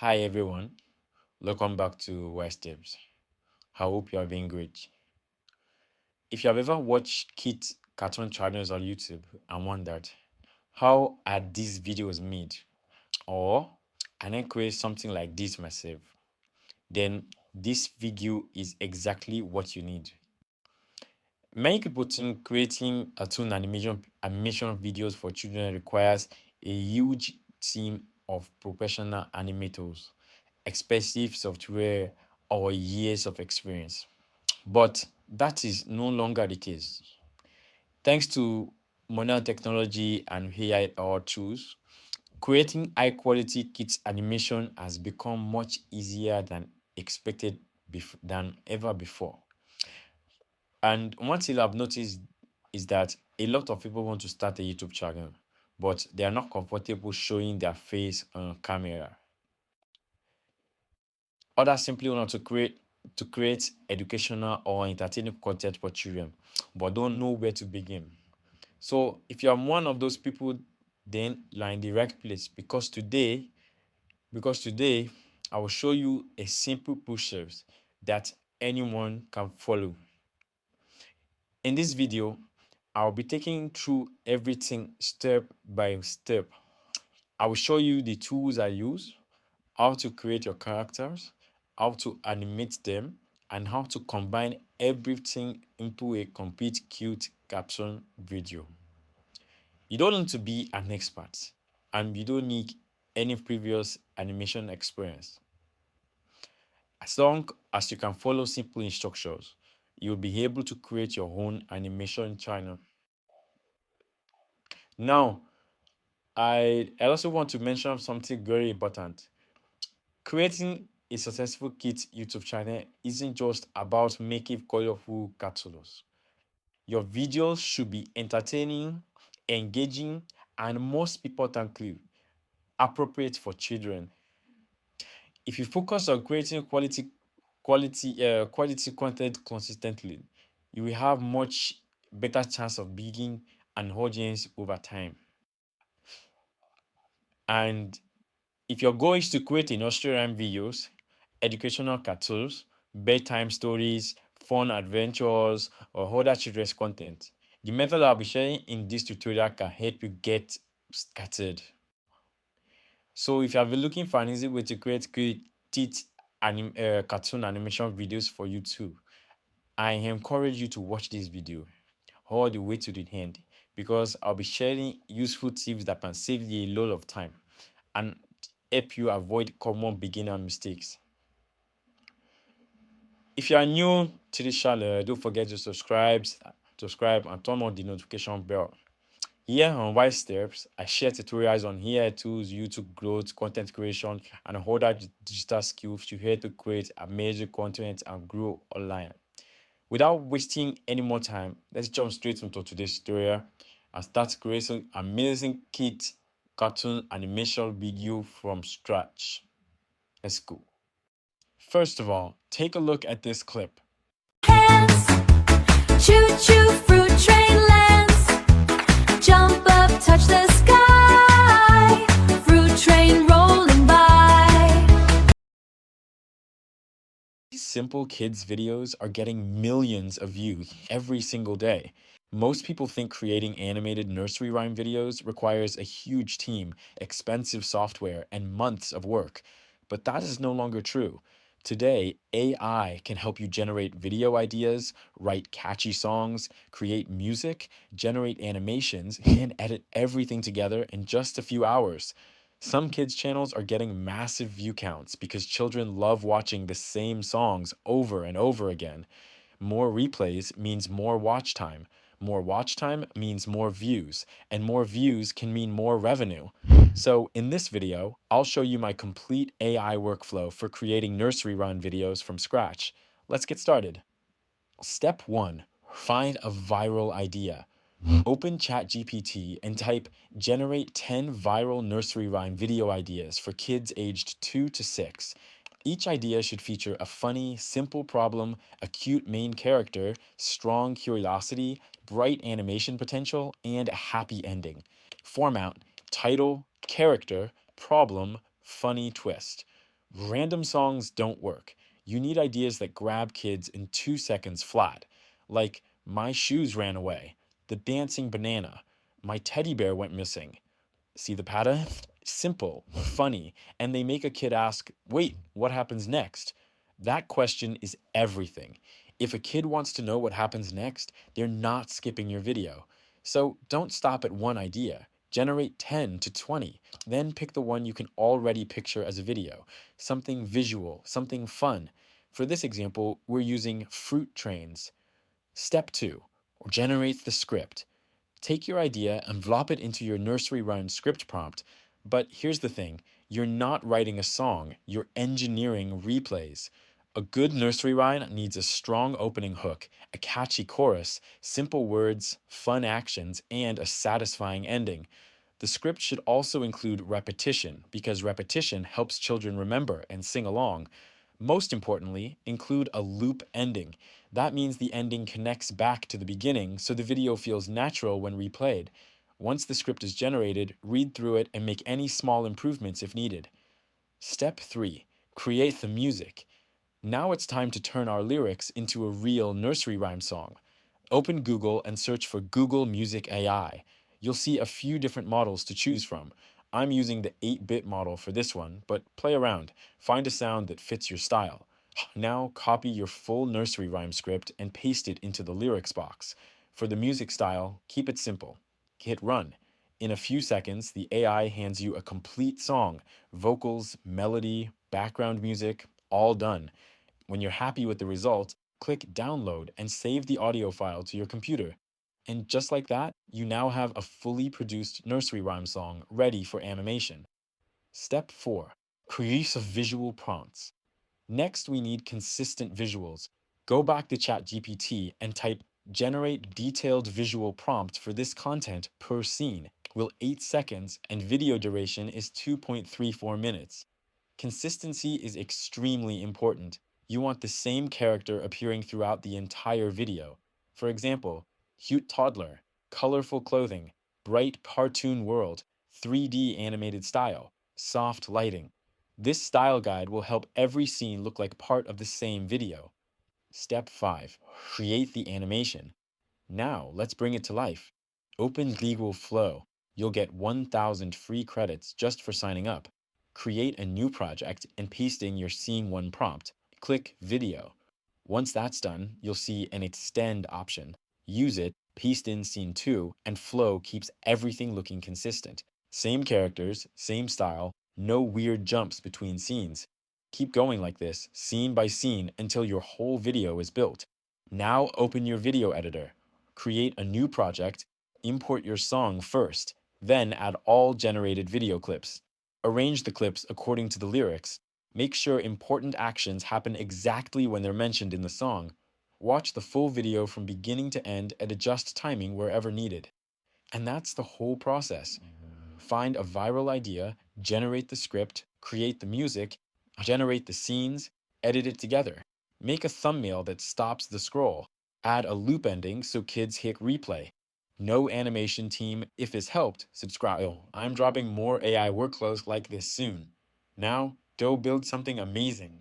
Hi everyone, welcome back to West Tips. I hope you are doing great. If you have ever watched kids cartoon channels on YouTube and wondered how are these videos made, or can I create something like this myself, then this video is exactly what you need. Many people think creating cartoon animation videos for children requires a huge team of professional animators, expensive software, or years of experience. But that is no longer the case. Thanks to modern technology and AI or tools, creating high quality kids animation has become much easier than expected than ever before. And one thing I've noticed is that a lot of people want to start a YouTube channel, but they are not comfortable showing their face on camera. Others simply want to create educational or entertaining content for children, but don't know where to begin. So if you are one of those people, then you are in the right place because today I will show you a simple process that anyone can follow. In this video, I'll be taking through everything step by step. I will show you the tools I use, how to create your characters, how to animate them, and how to combine everything into a complete cute caption video. You don't need to be an expert, and you don't need any previous animation experience. As long as you can follow simple instructions, you'll be able to create your own animation channel. Now, I also want to mention something very important. Creating a successful kids YouTube channel isn't just about making colorful cartoons. Your videos should be entertaining, engaging, and most importantly, appropriate for children. If you focus on creating quality content consistently, you will have much better chance of building an audience over time. And if your goal is to create Australian videos, educational cartoons, bedtime stories, fun adventures, or other children's content, the method I'll be sharing in this tutorial can help you get started. So if you have been looking for an easy way to create cartoon animation videos for YouTube, I encourage you to watch this video all the way to the end because I'll be sharing useful tips that can save you a lot of time and help you avoid common beginner mistakes. If you are new to this channel, don't forget to subscribe and turn on the notification bell. Here on Wise Steps, I share tutorials on AI tools, YouTube growth, content creation, and other digital skills to help you create amazing content and grow online. Without wasting any more time, let's jump straight into today's tutorial and start creating amazing kids cartoon animation video from scratch. Let's go. First of all, take a look at this clip. Hands, choo choo fruit train lands. Jump up, touch the sky. Fruit train rolling by. These simple kids videos are getting millions of views every single day. Most people think creating animated nursery rhyme videos requires a huge team, expensive software, and months of work. But that is no longer true. Today, AI can help you generate video ideas, write catchy songs, create music, generate animations, and edit everything together in just a few hours. Some kids' channels are getting massive view counts because children love watching the same songs over and over again. More replays means more watch time. More watch time means more views, and more views can mean more revenue. So in this video, I'll show you my complete AI workflow for creating nursery rhyme videos from scratch. Let's get started. Step 1. Find a viral idea. Open ChatGPT and type generate 10 viral nursery rhyme video ideas for kids aged 2 to 6. Each idea should feature a funny, simple problem, a cute main character, strong curiosity, bright animation potential, and a happy ending. Format, title, character, problem, funny twist. Random songs don't work. You need ideas that grab kids in 2 seconds flat, like My Shoes Ran Away, The Dancing Banana, My Teddy Bear Went Missing. See the pattern? Simple, funny, and they make a kid ask, wait, what happens next? That question is everything. If a kid wants to know what happens next, they're not skipping your video. So don't stop at one idea. Generate 10 to 20. Then pick the one you can already picture as a video. Something visual, something fun. For this example, we're using fruit trains. Step 2. Generate the script. Take your idea and plop it into your nursery rhyme script prompt. But here's the thing, you're not writing a song, you're engineering replays. A good nursery rhyme needs a strong opening hook, a catchy chorus, simple words, fun actions, and a satisfying ending. The script should also include repetition, because repetition helps children remember and sing along. Most importantly, include a loop ending. That means the ending connects back to the beginning, so the video feels natural when replayed. Once the script is generated, read through it and make any small improvements if needed. Step 3. Create the music. Now it's time to turn our lyrics into a real nursery rhyme song. Open Google and search for Google Music AI. You'll see a few different models to choose from. I'm using the 8-bit model for this one, but play around. Find a sound that fits your style. Now copy your full nursery rhyme script and paste it into the lyrics box. For the music style, keep it simple. Hit run. In a few seconds, the AI hands you a complete song, vocals, melody, background music, all done. When you're happy with the result, click download and save the audio file to your computer. And just like that, you now have a fully produced nursery rhyme song ready for animation. Step 4. Create visual prompts. Next, we need consistent visuals. Go back to ChatGPT and type generate detailed visual prompt for this content per scene. Will 8 seconds and video duration is 2.34 minutes. Consistency is extremely important. You want the same character appearing throughout the entire video. For example, cute toddler, colorful clothing, bright cartoon world, 3D animated style, soft lighting. This style guide will help every scene look like part of the same video. Step 5. Create the animation. Now, let's bring it to life. Open Legal Flow. You'll get 1,000 free credits just for signing up. Create a new project and paste in your Scene 1 prompt. Click Video. Once that's done, you'll see an Extend option. Use it, paste in Scene 2, and Flow keeps everything looking consistent. Same characters, same style, no weird jumps between scenes. Keep going like this, scene by scene, until your whole video is built. Now open your video editor. Create a new project, import your song first, then add all generated video clips. Arrange the clips according to the lyrics. Make sure important actions happen exactly when they're mentioned in the song. Watch the full video from beginning to end and adjust timing wherever needed. And that's the whole process. Find a viral idea, generate the script, create the music, generate the scenes, edit it together. Make a thumbnail that stops the scroll. Add a loop ending so kids hit replay. No animation team, if this helped, subscribe. Oh, I'm dropping more AI workflows like this soon. Now, go build something amazing.